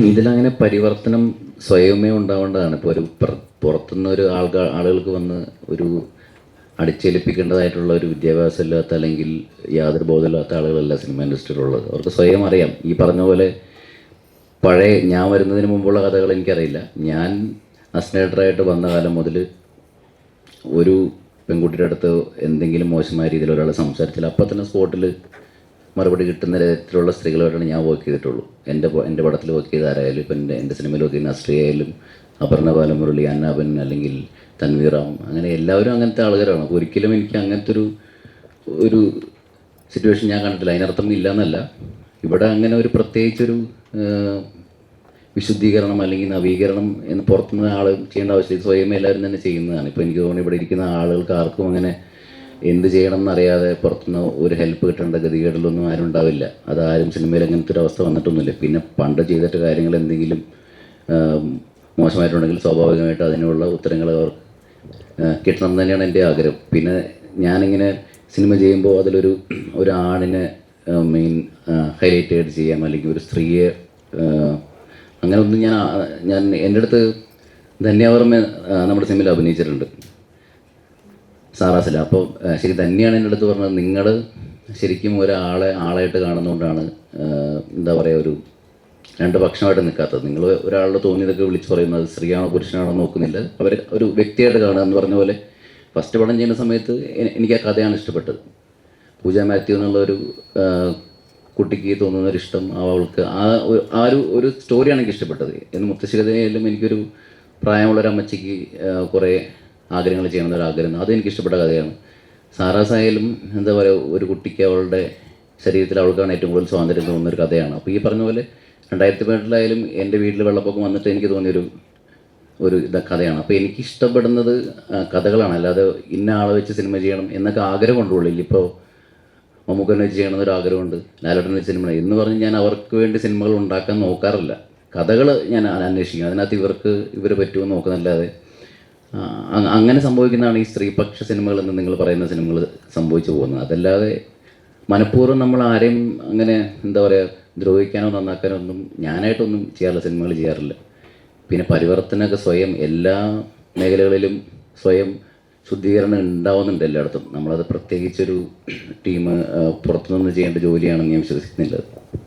ഇതിലങ്ങനെ പരിവർത്തനം സ്വയമേ ഉണ്ടാവേണ്ടതാണ്. ഇപ്പോൾ ഒരു പുറത്തുനിന്ന് ഒരു ആളുകൾക്ക് വന്ന് ഒരു അടിച്ചേൽപ്പിക്കേണ്ടതായിട്ടുള്ള ഒരു വിദ്യാഭ്യാസം ഇല്ലാത്ത അല്ലെങ്കിൽ യാതൊരു ബോധമില്ലാത്ത ആളുകളല്ല സിനിമ ഇൻഡസ്ട്രിയിലുള്ളത്. അവർക്ക് സ്വയം അറിയാം. ഈ പറഞ്ഞ പോലെ പഴയ ഞാൻ വരുന്നതിന് മുമ്പുള്ള കഥകൾ എനിക്കറിയില്ല. ഞാൻ അസിനേറ്ററായിട്ട് വന്ന കാലം മുതൽ ഒരു പെൺകുട്ടിയുടെ അടുത്ത് എന്തെങ്കിലും മോശമായ രീതിയിൽ ഒരാൾ സംസാരിച്ചാൽ അപ്പം തന്നെ സ്പോട്ടിൽ മറുപടി കിട്ടുന്ന തരത്തിലുള്ള സ്ത്രീകളുമായിട്ടാണ് ഞാൻ വർക്ക് ചെയ്തിട്ടുള്ളൂ. എൻ്റെ പടത്തിൽ വർക്ക് ചെയ്ത ആരായാലും, ഇപ്പം എൻ്റെ സിനിമയിൽ വർക്ക് ചെയ്യുന്ന അസ്ട്രിയ ആയാലും, അപർണ ബാലമുരളി, അന്നാബൻ അല്ലെങ്കിൽ തൻവീറാം, അങ്ങനെ എല്ലാവരും അങ്ങനത്തെ ആളുകളാണ്. അപ്പോൾ ഒരിക്കലും എനിക്ക് അങ്ങനത്തെ ഒരു സിറ്റുവേഷൻ ഞാൻ കണ്ടിട്ടില്ല. അതിനർത്ഥം ഇല്ല എന്നല്ല. ഇവിടെ അങ്ങനെ ഒരു പ്രത്യേകിച്ചൊരു വിശുദ്ധീകരണം അല്ലെങ്കിൽ നവീകരണം എന്ന് പുറത്തുനിന്ന് ആൾ ചെയ്യേണ്ട ആവശ്യമില്ല. സ്വയമേ എല്ലാവരും തന്നെ ചെയ്യുന്നതാണ്. ഇപ്പോൾ എനിക്ക് തോന്നുന്നു ഇവിടെ ഇരിക്കുന്ന ആളുകൾക്ക് ആർക്കും അങ്ങനെ എന്ത് ചെയ്യണം എന്നറിയാതെ പുറത്തുനിന്ന് ഒരു ഹെൽപ്പ് കിട്ടേണ്ട ഗതികേടിലൊന്നും ആരും ഉണ്ടാവില്ല. അതാരും സിനിമയിൽ അങ്ങനത്തെ ഒരു അവസ്ഥ വന്നിട്ടൊന്നുമില്ല. പിന്നെ പണ്ട് ചെയ്തിട്ട് കാര്യങ്ങൾ എന്തെങ്കിലും മോശമായിട്ടുണ്ടെങ്കിൽ സ്വാഭാവികമായിട്ട് അതിനുള്ള ഉത്തരങ്ങൾ അവർ കിട്ടണം എന്ന് തന്നെയാണ് എൻ്റെ ആഗ്രഹം. പിന്നെ ഞാനിങ്ങനെ സിനിമ ചെയ്യുമ്പോൾ അതിലൊരു ആണിനെ മെയിൻ ഹൈലൈറ്റ് ആയിട്ട് ചെയ്യാം, അല്ലെങ്കിൽ ഒരു സ്ത്രീയെ അങ്ങനെ ഒന്നും ഞാൻ എൻ്റെ അടുത്ത് ധന്യാവർമ്മ നമ്മുടെ സിനിമയിൽ അഭിനയിച്ചിട്ടുണ്ട്, സാറാസില. അപ്പോൾ ശരി ധന്യാണ് എൻ്റെ അടുത്ത് പറഞ്ഞത്, നിങ്ങൾ ശരിക്കും ആളായിട്ട് കാണുന്നതുകൊണ്ടാണ് എന്താ പറയുക ഒരു രണ്ട് പക്ഷമായിട്ട് നിൽക്കാത്തത്. നിങ്ങൾ ഒരാളുടെ തോന്നിയതൊക്കെ വിളിച്ച് പറയുന്നത് സ്ത്രീയാണോ പുരുഷനാണോ നോക്കുന്നില്ല, അവർ ഒരു വ്യക്തിയായിട്ട് കാണുക എന്ന് പറഞ്ഞ പോലെ. ഫസ്റ്റ് പടം ചെയ്യുന്ന സമയത്ത് എനിക്ക് ആ കഥയാണ് ഇഷ്ടപ്പെട്ടത്. പൂജ മാത്യു എന്നുള്ളൊരു കുട്ടിക്ക് തോന്നുന്നൊരിഷ്ടം, അവൾക്ക് ഒരു സ്റ്റോറിയാണ് എനിക്ക് ഇഷ്ടപ്പെട്ടത്. എന്ന് മുത്തശ്ശികഥയിലും എനിക്കൊരു പ്രായമുള്ളൊരു അമ്മച്ചിക്ക് കുറേ ആഗ്രഹങ്ങൾ ചെയ്യണമെന്നൊരാഗ്രഹം, അതെനിക്ക് ഇഷ്ടപ്പെട്ട കഥയാണ്. സാറാസായാലും എന്താ പറയുക, ഒരു കുട്ടിക്ക് അവളുടെ ശരീരത്തിൽ അവൾക്കാണ് ഏറ്റവും കൂടുതൽ സ്വാതന്ത്ര്യം തോന്നുന്നൊരു കഥയാണ്. അപ്പോൾ ഈ പറഞ്ഞ പോലെ 2018 എൻ്റെ വീട്ടിൽ വെള്ളപ്പൊക്കം വന്നിട്ട് എനിക്ക് തോന്നിയൊരു കഥയാണ്. അപ്പോൾ എനിക്ക് ഇഷ്ടപ്പെടുന്നത് കഥകളാണ്, അല്ലാതെ ഇന്ന ആളെ വെച്ച് സിനിമ ചെയ്യണം എന്നൊക്കെ ആഗ്രഹം കൊണ്ടുള്ളൂ. ഇപ്പോൾ മമ്മൂക്കനെ വെച്ച് ചെയ്യണമെന്നൊരു ആഗ്രഹമുണ്ട്, ലാലേട്ടനെ വെച്ച് സിനിമ എന്ന് പറഞ്ഞ് ഞാൻ അവർക്ക് വേണ്ടി സിനിമകൾ ഉണ്ടാക്കാൻ നോക്കാറില്ല. കഥകൾ ഞാൻ അന്വേഷിക്കും, അതിനകത്ത് ഇവർ പറ്റുമെന്ന് നോക്കുന്നല്ലാതെ അങ്ങനെ സംഭവിക്കുന്നതാണ് ഈ സ്ത്രീപക്ഷ സിനിമകൾ എന്ന് നിങ്ങൾ പറയുന്ന സിനിമകൾ സംഭവിച്ചു പോകുന്നത്. അതല്ലാതെ മനഃപൂർവ്വം നമ്മൾ ആരെയും അങ്ങനെ എന്താ പറയുക ദ്രോഹിക്കാനോ നന്നാക്കാനോ ഒന്നും ഞാനായിട്ടൊന്നും ചെയ്യാറില്ല, സിനിമകൾ ചെയ്യാറില്ല. പിന്നെ പരിവർത്തനമൊക്കെ സ്വയം എല്ലാ മേഖലകളിലും സ്വയം ശുദ്ധീകരണം ഉണ്ടാവുന്നുണ്ട് എല്ലായിടത്തും. നമ്മളത് പ്രത്യേകിച്ചൊരു ടീം പുറത്തുനിന്ന് ചെയ്യേണ്ട ജോലിയാണെന്ന് ഞാൻ വിശ്വസിക്കുന്നില്ല.